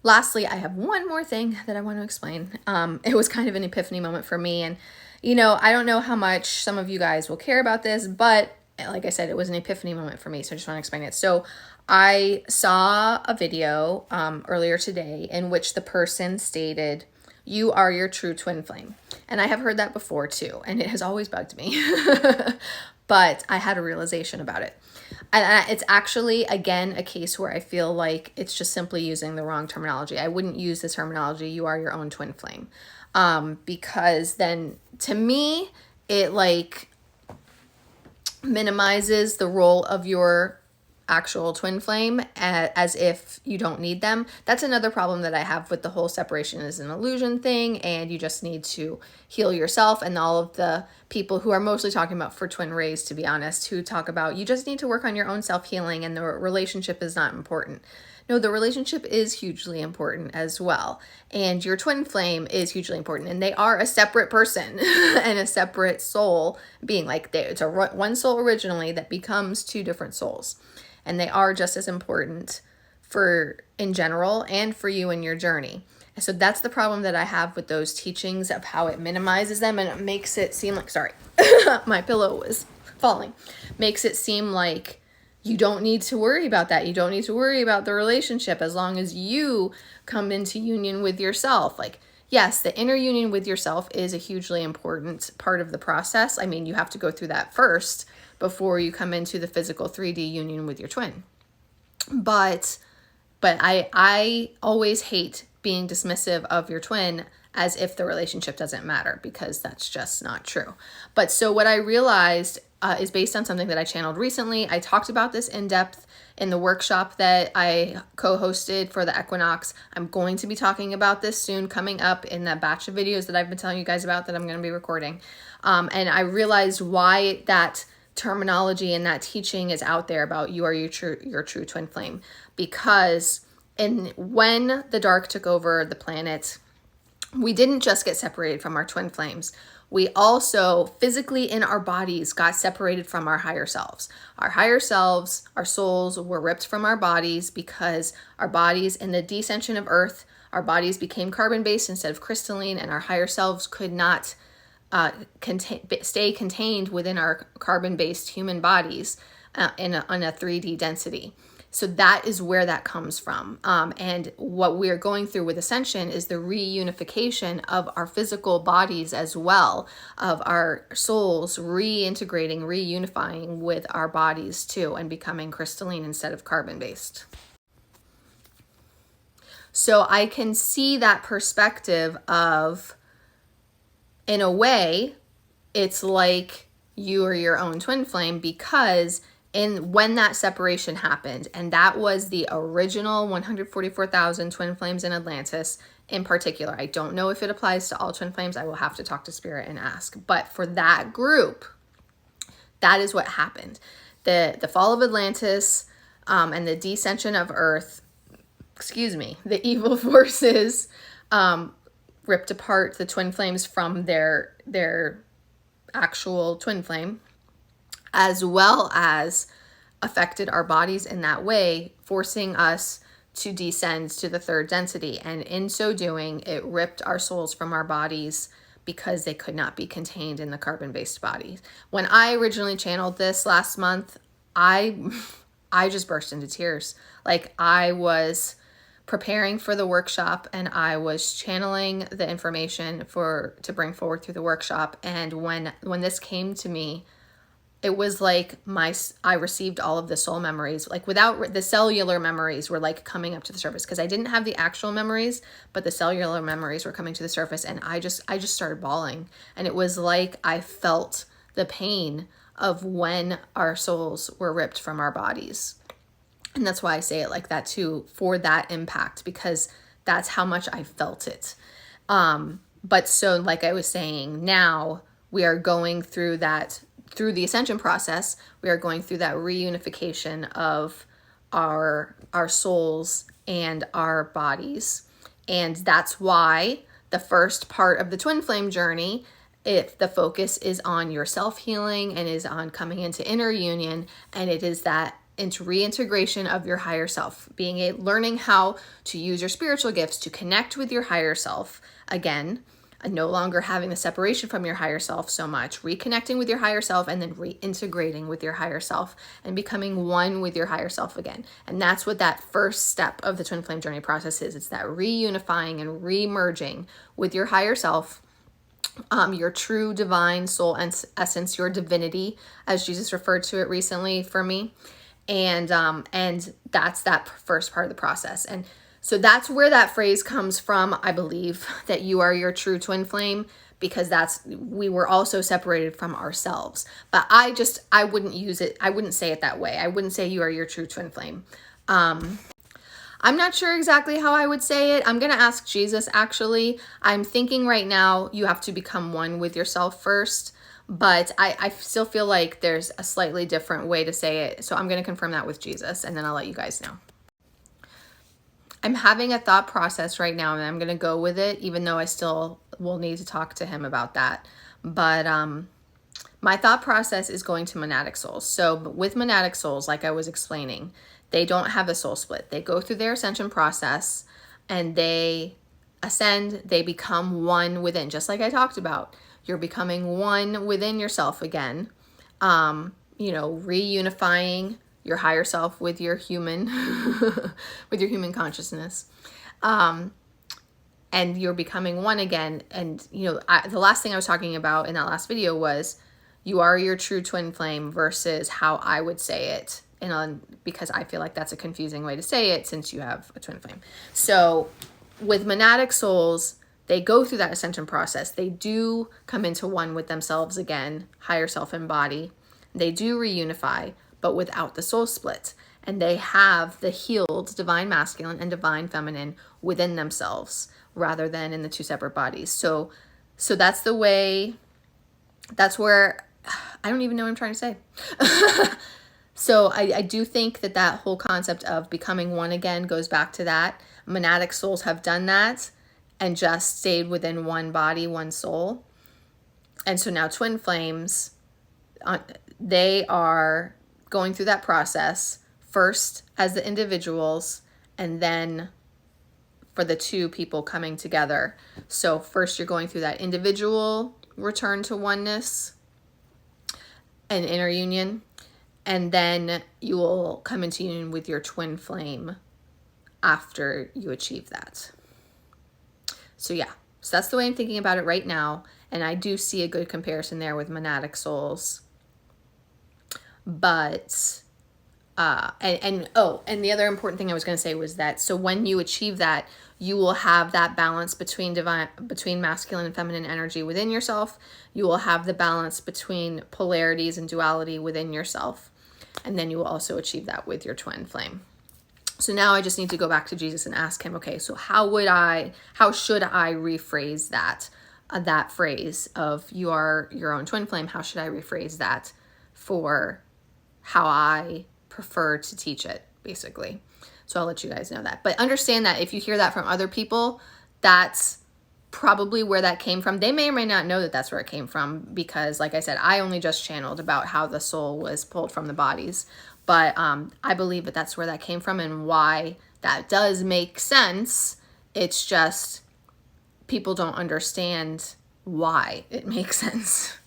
Lastly, I have one more thing that I want to explain. It was kind of an epiphany moment for me. And, you know, I don't know how much some of you guys will care about this, but like I said, it was an epiphany moment for me. So I just want to explain it. So I saw a video earlier today in which the person stated, "You are your true twin flame." And I have heard that before too. And it has always bugged me. But I had a realization about it. And it's actually, again, a case where I feel like it's just simply using the wrong terminology. I wouldn't use the terminology, "you are your own twin flame." Because then to me, it like minimizes the role of your actual twin flame as if you don't need them. That's another problem that I have with the whole separation is an illusion thing, and you just need to heal yourself. And all of the people who are mostly talking about for twin rays, to be honest, who talk about you just need to work on your own self-healing and the relationship is not important. No, the relationship is hugely important as well. And your twin flame is hugely important. And they are a separate person and a separate soul being. Like it's one soul originally that becomes two different souls. And they are just as important for in general and for you in your journey. And so that's the problem that I have with those teachings of how it minimizes them and it makes it seem like, sorry, my pillow was falling, makes it seem like you don't need to worry about that. You don't need to worry about the relationship as long as you come into union with yourself. Like, yes, the inner union with yourself is a hugely important part of the process. I mean, you have to go through that first before you come into the physical 3D union with your twin. But I always hate being dismissive of your twin as if the relationship doesn't matter, because that's just not true. But so what I realized is based on something that I channeled recently. I talked about this in depth in the workshop that I co-hosted for the equinox. I'm going to be talking about this soon, coming up in that batch of videos that I've been telling you guys about that I'm going to be recording. And I realized why that terminology and that teaching is out there about you are your true twin flame, because when the dark took over the planet, we didn't just get separated from our twin flames. We also physically in our bodies got separated from our higher selves. Our higher selves, our souls, were ripped from our bodies because our bodies in the descension of Earth, our bodies became carbon-based instead of crystalline, and our higher selves could not stay contained within our carbon-based human bodies on a 3D density. So that is where that comes from. And what we're going through with Ascension is the reunification of our physical bodies as well, of our souls reintegrating, reunifying with our bodies too, and becoming crystalline instead of carbon-based. So I can see that perspective of, in a way, it's like you are your own twin flame, because when that separation happened, and that was the original 144,000 twin flames in Atlantis in particular. I don't know if it applies to all twin flames. I will have to talk to Spirit and ask. But for that group, that is what happened. The fall of Atlantis and the descension of Earth, the evil forces ripped apart the twin flames from their actual twin flame, as well as affected our bodies in that way, forcing us to descend to the third density. And in so doing, it ripped our souls from our bodies because they could not be contained in the carbon-based bodies. When I originally channeled this last month, I just burst into tears. Like, I was preparing for the workshop and I was channeling the information to bring forward through the workshop. And when this came to me, it was like I received all of the soul memories, like without the cellular memories were like coming up to the surface, because I didn't have the actual memories, but the cellular memories were coming to the surface, and I just started bawling. And it was like I felt the pain of when our souls were ripped from our bodies. And that's why I say it like that too, for that impact, because that's how much I felt it. But so, like I was saying, now we are going through that. Through the ascension process, we are going through that reunification of our souls and our bodies. And that's why the first part of the twin flame journey, if the focus is on your self-healing and is on coming into inner union, and it is that into reintegration of your higher self, learning how to use your spiritual gifts to connect with your higher self again, and no longer having the separation from your higher self so much, reconnecting with your higher self and then reintegrating with your higher self and becoming one with your higher self again. And that's what that first step of the twin flame journey process is. It's that reunifying and remerging with your higher self, your true divine soul and essence, your divinity, as Jesus referred to it recently for me. And that's that first part of the process. And so that's where that phrase comes from, I believe, that you are your true twin flame, because we were also separated from ourselves. But I wouldn't use it. I wouldn't say it that way. I wouldn't say you are your true twin flame. I'm not sure exactly how I would say it. I'm going to ask Jesus, actually. I'm thinking right now you have to become one with yourself first, but I still feel like there's a slightly different way to say it. So I'm going to confirm that with Jesus, and then I'll let you guys know. I'm having a thought process right now, and I'm going to go with it, even though I still will need to talk to him about that. But my thought process is going to monadic souls. So with monadic souls, like I was explaining, they don't have a soul split. They go through their ascension process and they ascend, they become one within, just like I talked about. You're becoming one within yourself again, reunifying your higher self with your human, with your human consciousness. And you're becoming one again. And, the last thing I was talking about in that last video was you are your true twin flame versus how I would say it. Because I feel like that's a confusing way to say it since you have a twin flame. So with monadic souls, they go through that ascension process. They do come into one with themselves again, higher self and body. They do reunify, but without the soul split. And they have the healed divine masculine and divine feminine within themselves rather than in the two separate bodies. So that's the way, that's where, I don't even know what I'm trying to say. So I do think that whole concept of becoming one again goes back to that. Monadic souls have done that and just stayed within one body, one soul. And so now twin flames, they are going through that process first as the individuals and then for the two people coming together. So first you're going through that individual return to oneness and inner union. And then you will come into union with your twin flame after you achieve that. So yeah, so that's the way I'm thinking about it right now. And I do see a good comparison there with monadic souls. But, and the other important thing I was going to say was that, so when you achieve that, you will have that balance between masculine and feminine energy within yourself. You will have the balance between polarities and duality within yourself. And then you will also achieve that with your twin flame. So now I just need to go back to Jesus and ask him, okay, so how should I rephrase that phrase of you are your own twin flame? How should I rephrase that for how I prefer to teach it, basically? So I'll let you guys know that. But understand that if you hear that from other people, that's probably where that came from. They may or may not know that that's where it came from because, like I said, I only just channeled about how the soul was pulled from the bodies. But I believe that that's where that came from and why that does make sense. It's just people don't understand why it makes sense.